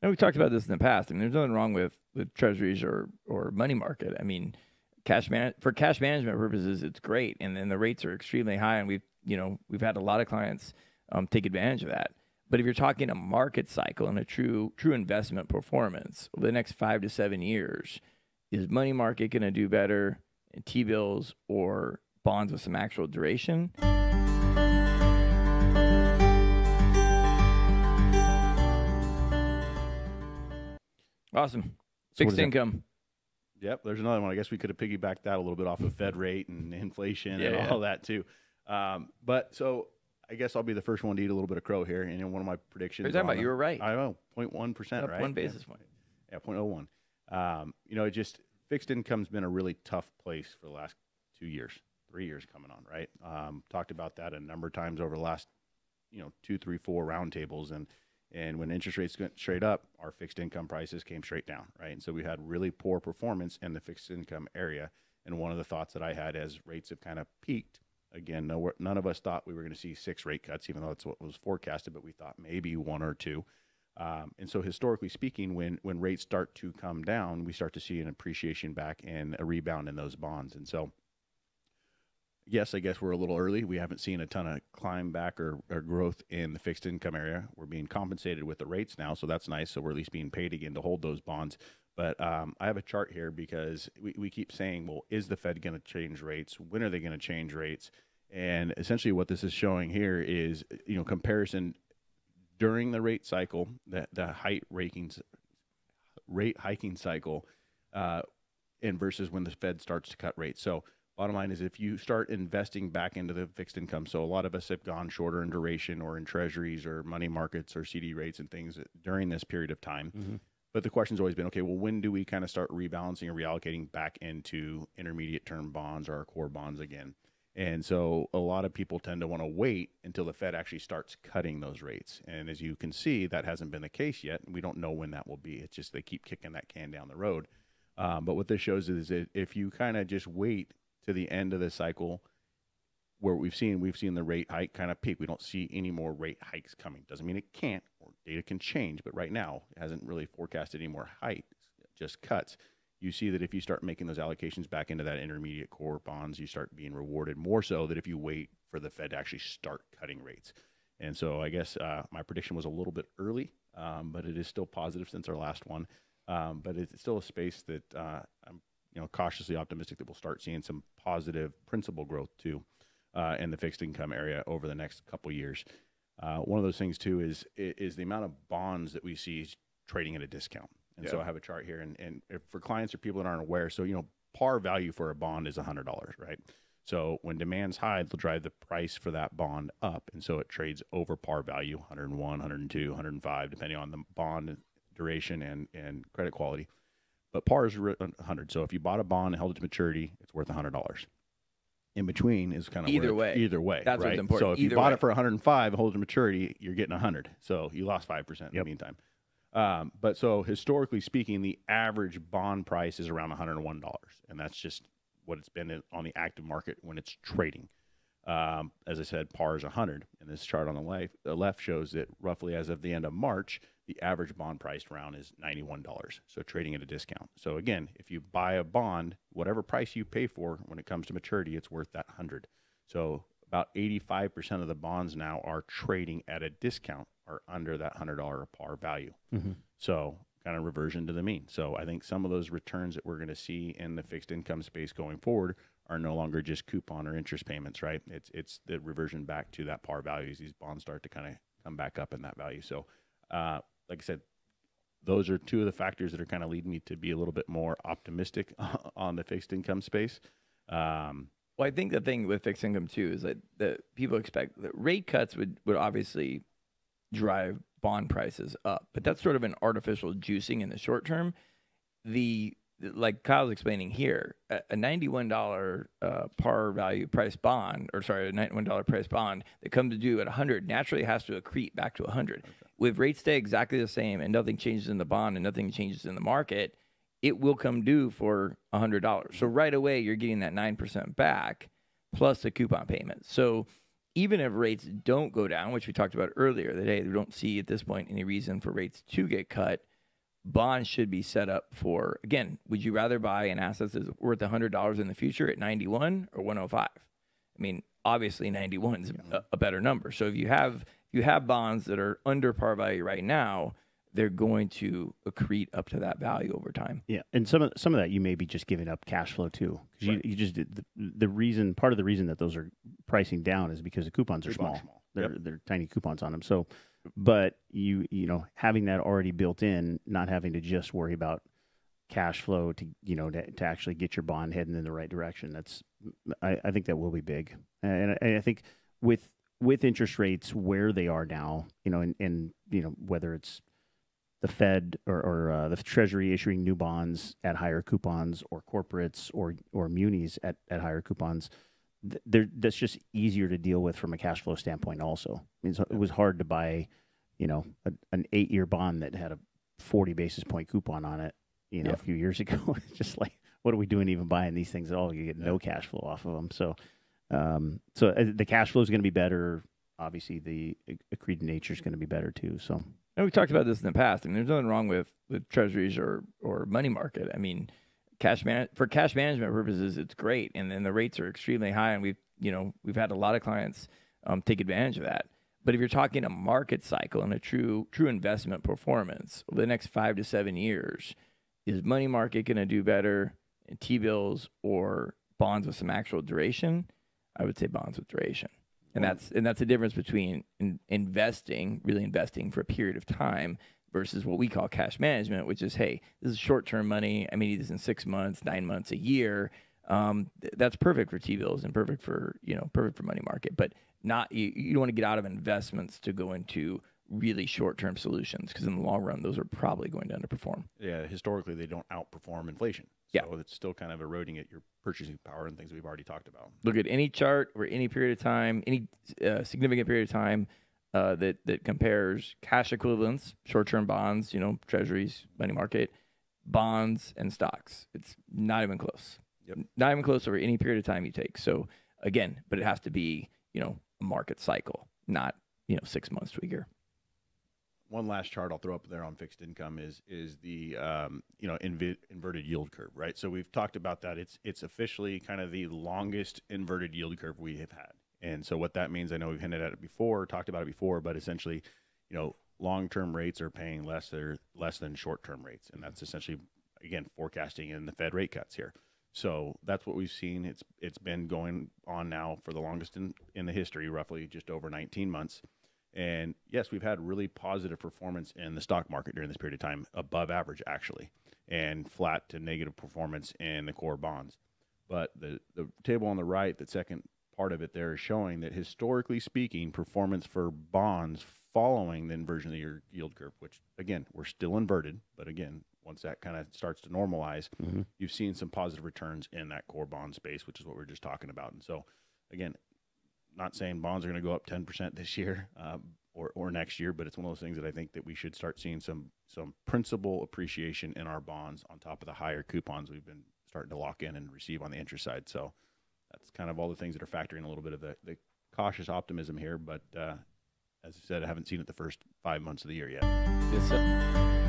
And we talked about this in the past. I mean, there's nothing wrong with treasuries or money market. I mean, for cash management purposes, it's great, and then the rates are extremely high, and we've had a lot of clients take advantage of that. But if you're talking a market cycle and a true investment performance over the next 5 to 7 years, is money market going to do better in T-bills or bonds with some actual duration? Awesome. Fixed income. Yep, there's another one. I guess we could have piggybacked that a little bit off of Fed rate and inflation and all that too. But so I guess I'll be the first one to eat a little bit of crow here. And one of my predictions. You're talking about you were right. I know, 0.1%, right? 1 basis point. Yeah, 0.01. It just fixed income's been a really tough place for the last 2 years, 3 years coming on, right? Talked about that a number of times over the last, 2, 3, 4 roundtables. And when interest rates went straight up, our fixed income prices came straight down, right? And so we had really poor performance in the fixed income area. And one of the thoughts that I had as rates have kind of peaked, again, none of us thought we were going to see 6 rate cuts, even though that's what was forecasted, but we thought maybe 1 or 2. And so historically speaking, when rates start to come down, we start to see an appreciation back and a rebound in those bonds. And so, yes, I guess we're a little early. We haven't seen a ton of climb back or growth in the fixed income area. We're being compensated with the rates now, so that's nice. So we're at least being paid again to hold those bonds. But I have a chart here because we keep saying, well, is the Fed going to change rates? When are they going to change rates? And essentially what this is showing here is, comparison during the rate cycle, the rate hiking cycle, and versus when the Fed starts to cut rates. So bottom line is if you start investing back into the fixed income, so a lot of us have gone shorter in duration or in treasuries or money markets or CD rates and things during this period of time. Mm-hmm. But the question's always been, okay, well, when do we kind of start rebalancing or reallocating back into intermediate term bonds or our core bonds again? And so a lot of people tend to want to wait until the Fed actually starts cutting those rates. And as you can see, that hasn't been the case yet. And we don't know when that will be. It's just they keep kicking that can down the road. But what this shows is that if you kind of just wait to the end of the cycle where we've seen the rate hike kind of peak. We don't see any more rate hikes coming. Doesn't mean it can't, or data can change, but right now it hasn't really forecasted any more hikes, just cuts. You see that if you start making those allocations back into that intermediate core bonds, you start being rewarded more so than if you wait for the Fed to actually start cutting rates. And so I guess my prediction was a little bit early, but it is still positive since our last one. But it's still a space that I'm cautiously optimistic that we'll start seeing some positive principal growth too in the fixed income area over the next couple of years. One of those things too is the amount of bonds that we see trading at a discount. And so I have a chart here, and if for clients or people that aren't aware, so par value for a bond is $100, right? So when demand's high, they'll drive the price for that bond up, and so it trades over par value, 101, 102, 105, depending on the bond duration and credit quality. But par is 100. So if you bought a bond and held it to maturity, it's worth $100. In between is kind of either way. That's right? What's important. So if you bought it for 105 and hold it to maturity, you're getting 100. So you lost 5% in the meantime. But so historically speaking, the average bond price is around $101, and that's just what it's been on the active market when it's trading. As I said, par is 100, and this chart on the left shows that roughly as of the end of March, the average bond price round is $91, so trading at a discount. So again, if you buy a bond, whatever price you pay for when it comes to maturity, it's worth that 100. So about 85% of the bonds now are trading at a discount or under that $100 par value. Mm-hmm. So kind of reversion to the mean. So I think some of those returns that we're going to see in the fixed income space going forward are no longer just coupon or interest payments, right? It's the reversion back to that par values. These bonds start to kind of come back up in that value. So like I said, those are two of the factors that are kind of leading me to be a little bit more optimistic on the fixed income space. Well, I think the thing with fixed income too is that people expect that rate cuts would obviously drive bond prices up, but that's sort of an artificial juicing in the short term. Like Kyle's explaining here, a $91 par value price bond, a $91 price bond that comes due at 100 naturally has to accrete back to 100. Okay. If rates stay exactly the same and nothing changes in the bond and nothing changes in the market, it will come due for $100. So right away, you're getting that 9% back plus the coupon payment. So even if rates don't go down, which we talked about earlier, that, hey, we don't see at this point any reason for rates to get cut, bonds should be set up for, again, would you rather buy an asset that's worth $100 in the future at 91 or 105? I mean, obviously 91 is a better number. So if you have bonds that are under par value right now, they're going to accrete up to that value over time. Yeah, and some of that you may be just giving up cash flow too, because you just the reason, part of the reason that those are pricing down is because the coupons are small. They're tiny coupons on them. So, but you know, having that already built in, not having to just worry about cash flow to to actually get your bond heading in the right direction. I think that will be big, and I think with interest rates where they are now, and whether it's the Fed or the Treasury issuing new bonds at higher coupons, or corporates or munis at higher coupons, that's just easier to deal with from a cash flow standpoint also. I mean, it was hard to buy, an 8-year bond that had a 40 basis point coupon on it, a few years ago. It's just like, what are we doing even buying these things at all? You get no cash flow off of them. So, the cash flow is going to be better. Obviously, the accreted nature is going to be better too. So. And we talked about this in the past. I mean, there's nothing wrong with treasuries or money market. I mean, for cash management purposes, it's great, and then the rates are extremely high, and we've had a lot of clients take advantage of that. But if you're talking a market cycle and a true investment performance over the next 5 to 7 years, is money market going to do better in T-bills or bonds with some actual duration? I would say bonds with duration. And that's the difference between really investing for a period of time versus what we call cash management, which is, hey, this is short-term money. I may need this in 6 months, 9 months, a year. That's perfect for T-bills and perfect for money market. But not you don't want to get out of investments to go into really short-term solutions, because in the long run, those are probably going to underperform. Yeah, historically, they don't outperform inflation. So it's still kind of eroding at your purchasing power and things we've already talked about. Look at any chart or any period of time, any significant period of time that compares cash equivalents, short-term bonds, treasuries, money market, bonds, and stocks. It's not even close. Yep. Not even close over any period of time you take. So again, but it has to be, a market cycle, not, 6 months to a year. One last chart I'll throw up there on fixed income is the inverted yield curve, right? So we've talked about that. It's officially kind of the longest inverted yield curve we have had. And so what that means, I know we've hinted at it before, talked about it before, but essentially, long-term rates are paying less than short-term rates, and that's essentially, again, forecasting in the Fed rate cuts here. So that's what we've seen. It's been going on now for the longest in the history, roughly just over 19 months. And yes, we've had really positive performance in the stock market during this period of time, above average actually, and flat to negative performance in the core bonds. But the table on the right, the second part of it there, is showing that historically speaking, performance for bonds following the inversion of the yield curve, which again, we're still inverted, but again, once that kind of starts to normalize, you've seen some positive returns in that core bond space, which is what we were just talking about. And so again, not saying bonds are going to go up 10% this year or next year, but it's one of those things that I think that we should start seeing some principal appreciation in our bonds on top of the higher coupons we've been starting to lock in and receive on the interest side. So that's kind of all the things that are factoring a little bit of the cautious optimism here. But as I said, I haven't seen it the first 5 months of the year yet. Yes, sir.